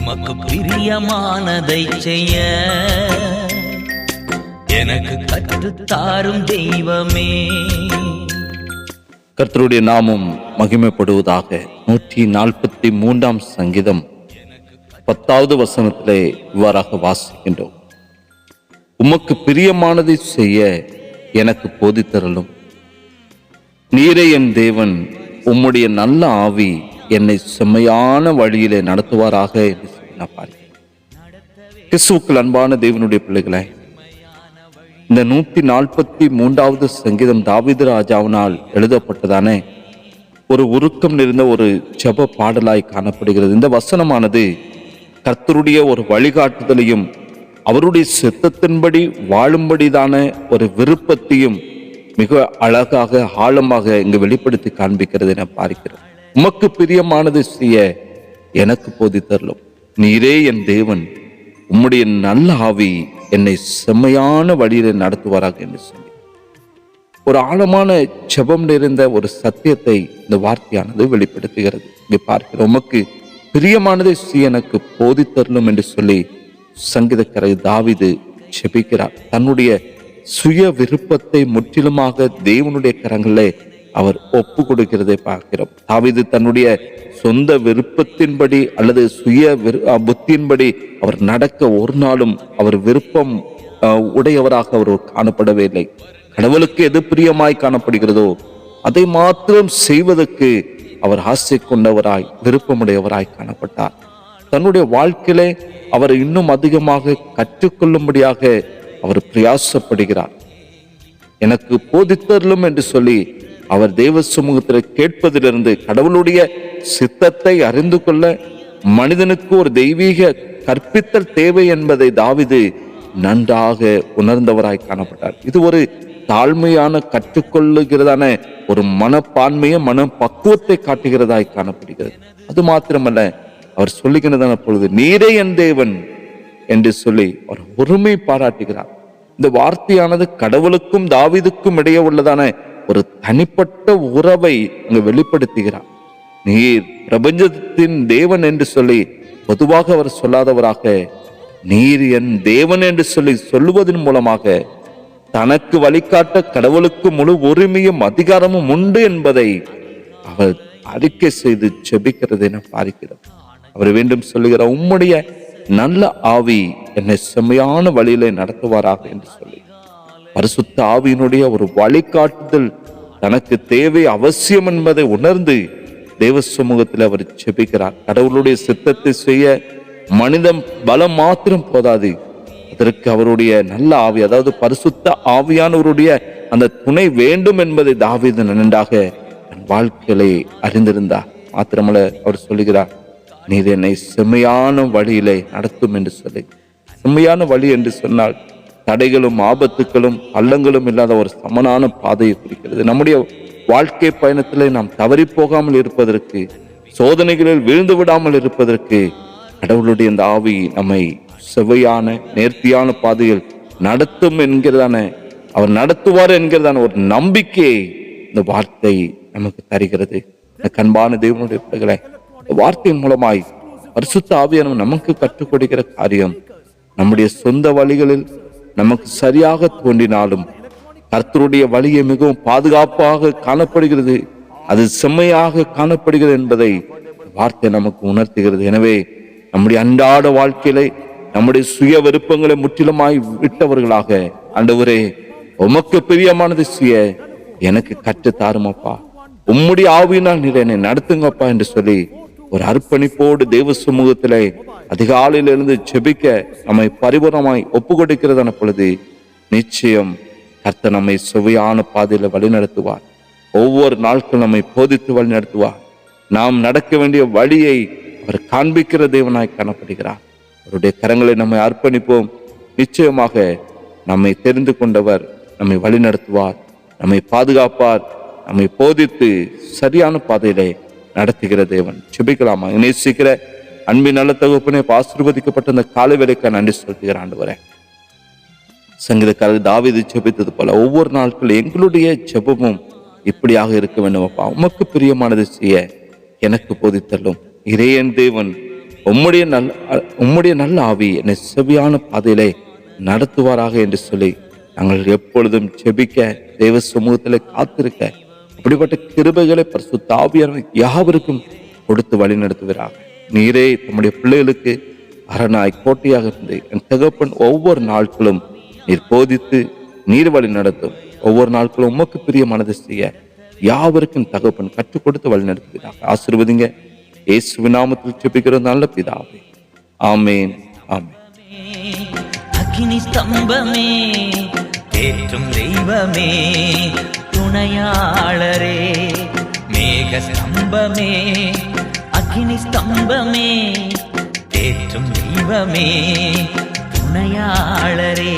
உமக்கு பிரியமானதை செய்ய எனக்கு கற்றுத்தாரும் தெய்வமே. கர்த்தருடைய நாமம் மகிமைப்படுவதாக. 143 சங்கீதம் 10வது வசனத்திலே இவ்வாறாக வாசிக்கின்றோம். உமக்கு பிரியமானதை செய்ய எனக்கு போதித்தரலும். நீரே என் தேவன், உம்முடைய நல்ல ஆவி என்னை செம்மையான வழியிலே நடத்துவாராக என்று சொன்னார். கிறிஸ்துவுக்குள் அன்பான தேவனுடைய பிள்ளைகளை, இந்த 143வது சங்கீதம் தாவீது ராஜாவினால் எழுதப்பட்டதான ஒரு உருக்கம் நிறைந்த ஒரு ஜெப பாடலாய் காணப்படுகிறது. இந்த வசனமானது கர்த்தருடைய ஒரு வழிகாட்டுதலையும் அவருடைய சித்தத்தின்படி வாழும்படிதான ஒரு விருப்பத்தையும் மிக அழகாக ஆழமாக இங்கு வெளிப்படுத்தி காண்பிக்கிறது என பார்க்கிறோம். உமக்கு பிரியமானது செய்ய எனக்கு போதித்தரலும். நீரே என் தேவன், உம்முடைய நல்ல ஆவி என்னை செம்மையான வழியில நடத்துவாராக என்று சொல்லி ஒரு ஆழமான ஜெபம் நிறைந்த ஒரு சத்தியத்தை இந்த வார்த்தையானது வெளிப்படுத்துகிறது. இங்கே பார்க்கிறோம், உமக்கு பிரியமானதை எனக்கு போதித்தரலும் என்று சொல்லி சங்கீதக்காரர் தாவீது ஜெபிக்கிறார். தன்னுடைய சுய விருப்பத்தை முற்றிலுமாக தேவனுடைய கரங்களிலே அவர் ஒப்பு கொடுக்கிறதை பார்க்கிறோம். தாவீது தன்னுடைய சொந்த விருப்பத்தின்படி அல்லது சுய புத்தியின்படி அவர் நடக்க ஒரு நாளும் அவர் விருப்பம் உடையவராக அவர் காணப்படவே இல்லை. கடவுளுக்கு எது பிரியமாய் காணப்படுகிறதோ அதை மாத்திரம் செய்வதற்கு அவர் ஆசை கொண்டவராய் விருப்பமுடையவராய் காணப்பட்டார். தன்னுடைய வாழ்க்கையிலே அவர் இன்னும் அதிகமாக கற்றுக்கொள்ளும்படியாக அவர் பிரயாசப்படுகிறார். எனக்கு போதித்தரலும் என்று சொல்லி அவர் தேவ சமூகத்தில் கேட்பதிலிருந்து கடவுளுடைய சித்தத்தை அறிந்து கொள்ள மனிதனுக்கு ஒரு தெய்வீக கற்பித்தல் தேவை என்பதை தாவீது நன்றாக உணர்ந்தவராய் காணப்பட்டார். இது ஒரு தாழ்மையான கற்றுக்கொள்ளுகிறதான ஒரு மனப்பான்மைய மன பக்குவத்தை காட்டுகிறதாய் காணப்படுகிறது. அது மாத்திரமல்ல, அவர் சொல்லுகிறதான பொழுது நீரே என் தேவன் என்று சொல்லி அவர் ஒருமை பாராட்டுகிறார். இந்த வார்த்தையானது கடவுளுக்கும் தாவீதுக்கும் இடையே உள்ளதான ஒரு தனிப்பட்ட உறவை அங்கு வெளிப்படுத்துகிறார். நீர் பிரபஞ்சத்தின் தேவன் என்று சொல்லி பொதுவாக அவர் சொல்லாதவராக நீர் என் தேவன் என்று சொல்லி சொல்லுவதன் மூலமாக தனக்கு வழிகாட்ட கடவுளுக்கு முழு உரிமையும் அதிகாரமும் உண்டு என்பதை அவர் அறிக்கை செய்து ஜெபிக்கிறது என பார்க்கிறோம். அவர் மீண்டும் சொல்லுகிறார், உம்முடைய நல்ல ஆவி என்னை செம்மையான வழியிலே நடத்துவாராக என்று சொல்லி பரிசுத்த ஆவியினுடைய ஒரு வழிகாட்டுதல் தனக்கு தேவை அவசியம் என்பதை உணர்ந்து தேவ சமூகத்தில் அவர் ஜெபிக்கிறார். கடவுளுடைய சித்தத்தை செய்ய மனிதன் பலம் மாத்திரம் போதாது, அதற்கு அவருடைய நல்ல ஆவி, அதாவது பரிசுத்த ஆவியானவருடைய அந்த துணை வேண்டும் என்பதை தாவீது நன்றாக தன் வாழ்க்கையை அறிந்திருந்தார். மாத்திரமல்ல, அவர் சொல்லுகிறார், நீர் என்னை செம்மையான வழியிலே நடத்தும் என்று சொல்லி. செம்மையான வழி என்று சொன்னால் தடைகளும் ஆபத்துக்களும் பள்ளங்களும் இல்லாத ஒரு சமனான பாதையை குறிக்கிறது. நம்முடைய வாழ்க்கை பயணத்திலே நாம் தவறி போகாமல் இருப்பதற்கு, சோதனைகளில் வீழ்ந்து விடாமல் இருப்பதற்கு கடவுளுடைய இந்த ஆவி நம்மை செவ்வையான நேர்த்தியான பாதையில் நடத்தும் என்கிறதான, அவர் நடத்துவார் என்கிறதான ஒரு நம்பிக்கையை இந்த வார்த்தை நமக்கு தருகிறது. அன்பான தேவனுடைய பிள்ளைகளை, வார்த்தையின் மூலமாய் பரிசுத்த ஆவியானவர் நமக்கு கற்றுக் கொடுக்கிற காரியம், நம்முடைய சொந்த வழிகளில் நமக்கு சரியாக தோன்றினாலும் கர்த்தருடைய வழியை மிகவும் பாதுகாப்பாக காணப்படுகிறது, அது செம்மையாக காணப்படுகிறது என்பதை வார்த்தை நமக்கு உணர்த்துகிறது. எனவே நம்முடைய அன்றாட வாழ்க்கையிலே நம்முடைய சுய விருப்பங்களை முற்றிலுமாய் விட்டவர்களாக, ஆண்டவரே உமக்கு பிரியமானது செய்ய எனக்கு கற்று தாருமப்பா, உம்முடைய ஆவியினால் நீர் என்னை நடத்துங்கப்பா என்று சொல்லி ஒரு அர்ப்பணிப்போடு தேவ சமூகத்திலே அதிகாலையிலிருந்து ஜெபிக்க நம்மை பரிபூர்ணமாய் ஒப்பு கொடுக்கிறதான பொழுது நிச்சயம் கர்த்தர் நம்மை சுவையான பாதையில வழி நடத்துவார். ஒவ்வொரு நாட்களும் நம்மை போதித்து வழி நடத்துவார். நாம் நடக்க வேண்டிய வழியை அவர் காண்பிக்கிற தேவனாய் காணப்படுகிறார். அவருடைய கரங்களை நம்மை அர்ப்பணிப்போம். நிச்சயமாக நம்மை தெரிந்து கொண்டவர் நம்மை வழி நடத்துவார், நம்மை பாதுகாப்பார், நம்மை போதித்து சரியான பாதையிலே நடத்துகிற தேவன். ஜெபிக்கலாமா? நேசிக்கிற அன்பின் நல்ல தகப்பனே, ஆசீர்வதிக்கப்பட்ட இந்த காலை வேளைக்கு நன்றி செலுத்துகிற ஆண்டவரே. சங்கீதக்காரர் தாவீது ஜெபித்தது போல ஒவ்வொரு நாட்கள் எங்களுடைய ஜெபமும் இப்படியாக இருக்க வேண்டும் அப்பா. உமக்கு பிரியமானது செய்ய எனக்கு போதித்தள்ளும். இறையன் தேவன், உம்முடைய நல்ல ஆவி என்னை செவியான பாதையிலே நடத்துவாராக என்று சொல்லி நாங்கள் எப்பொழுதும் ஜெபிக்க, தேவ சமூகத்திலே காத்திருக்க, அப்படிப்பட்ட கிருபைகளை பரிசுத்த ஆவியானவர் யாவருக்கும் கொடுத்து வழி நடத்துவீராக. நீரே தம்முடைய பிள்ளைகளுக்கு அரணாய் கோட்டையாக இருந்து என் தகப்பன் ஒவ்வொரு நாட்களும் நீர் போதித்து நீர் வழி நடத்தும். ஒவ்வொரு நாட்களும் உமக்கு பிரியமானதை செய்ய யாவருக்கும் தகப்பன் கற்றுக் கொடுத்து வழி நடத்துவீராக. ஆசீர்வதிங்க. இயேசுவின் நாமத்தில் ஜெபிக்கிற நல்ல பிதாவே, ஆமேன், ஆமேன். அக்கினி ஸ்தம்பமே, தேற்றும் தெய்வமே, துணையாளரே, மேக ஸ்தம்பமே, அக்கினி ஸ்தம்பமே, தேற்றும் தெய்வமே, துணையாளரே.